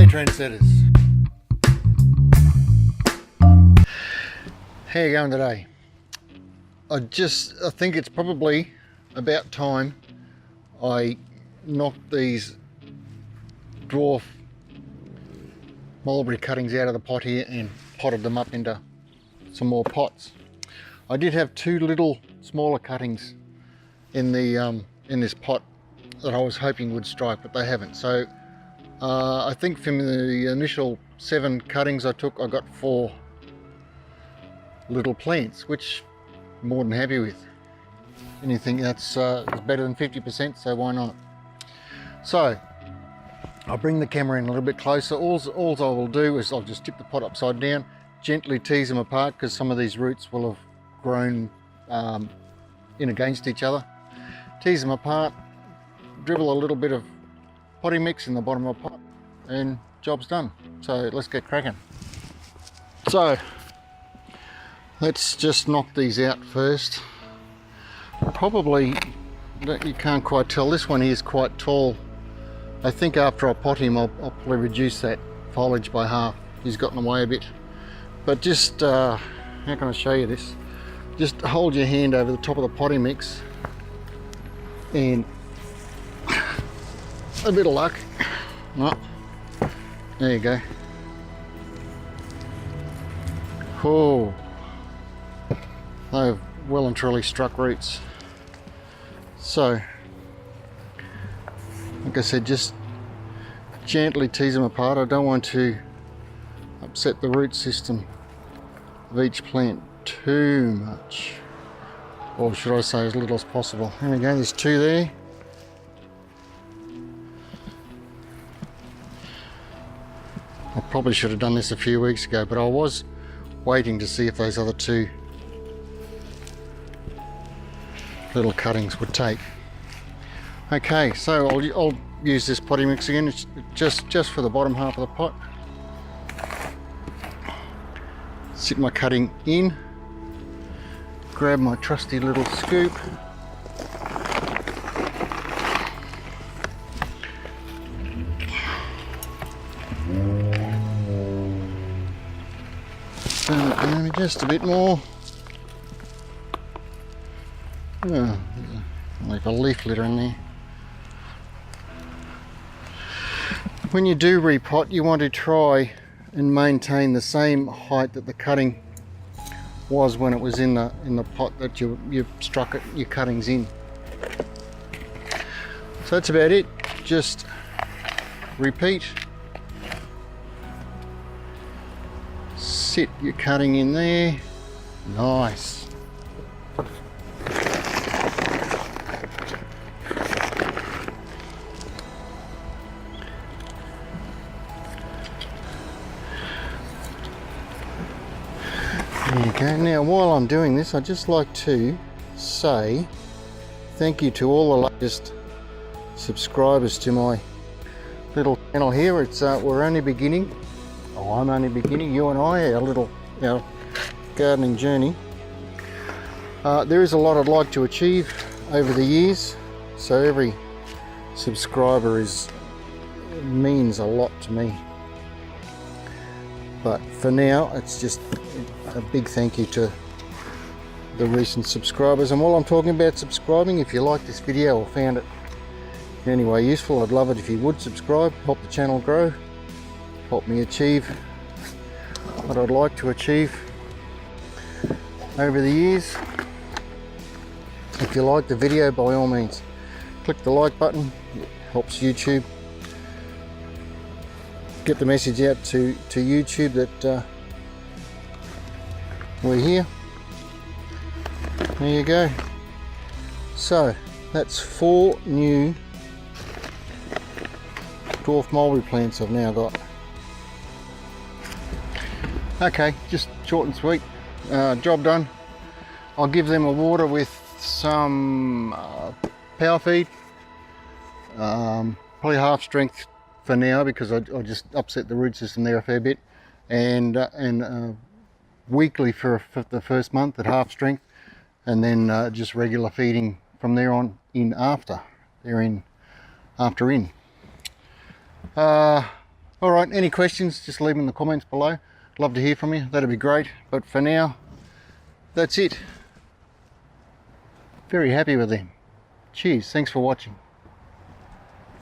G'day trendsetters. How you going today? I think it's probably about time I knocked these dwarf mulberry cuttings out of the pot here and potted them up into some more pots. I did have two little smaller cuttings in the in this pot that I was hoping would strike, but they haven't. So I think from the initial 7 cuttings I took, I got 4 little plants, which I'm more than happy with. Anything that's better than 50%, so why not? So I'll bring the camera in a little bit closer. All I will do is I'll just tip the pot upside down, gently tease them apart, because some of these roots will have grown in against each other. Tease them apart, dribble a little bit of potting mix in the bottom of the pot, and job's done. So let's get cracking. So let's just knock these out first. Probably, you can't quite tell, this one here is quite tall. I think after I pot him, I'll probably reduce that foliage by half. He's gotten away a bit. But just, how can I show you this? Just hold your hand over the top of the potting mix and a bit of luck. Oh, there you go. Oh, they've well and truly struck roots. So, like I said, just gently tease them apart. I don't want to upset the root system of each plant too much, or should I say as little as possible. There we go, there's 2 there. I probably should have done this a few weeks ago, but I was waiting to see if those other 2 little cuttings would take. Okay, so I'll use this potting mix again. It's just for the bottom half of the pot. Sit my cutting in, grab my trusty little scoop, turn it down just a bit more. Oh, like a leaf litter in there. When you do repot, you want to try and maintain the same height that the cutting was when it was in the pot that you struck your cuttings in. So that's about it. Just repeat. Sit your cutting in there. Nice. There you go. Now, while I'm doing this, I'd just like to say thank you to all the latest subscribers to my little channel here. It's we're only beginning. Oh, I'm only beginning. You and I, our gardening journey. There is a lot I'd like to achieve over the years, so every subscriber means a lot to me. But for now, it's just a big thank you to the recent subscribers. And while I'm talking about subscribing, if you like this video or found it in any way useful, I'd love it if you would subscribe, help the channel grow, help me achieve what I'd like to achieve over the years. If you like the video, by all means, click the like button. It helps YouTube get the message out to YouTube that we're here. There you go. So that's 4 new dwarf mulberry plants I've now got. Okay, just short and sweet. Job done. I'll give them a water with some power feed, probably half strength for now, because I just upset the root system there a fair bit, and weekly for the first month at half strength, and then just regular feeding from there on in after. They're in after in. All right, any questions, just leave them in the comments below. Love to hear from you, that'd be great. But for now, that's it. Very happy with them. Cheers, thanks for watching.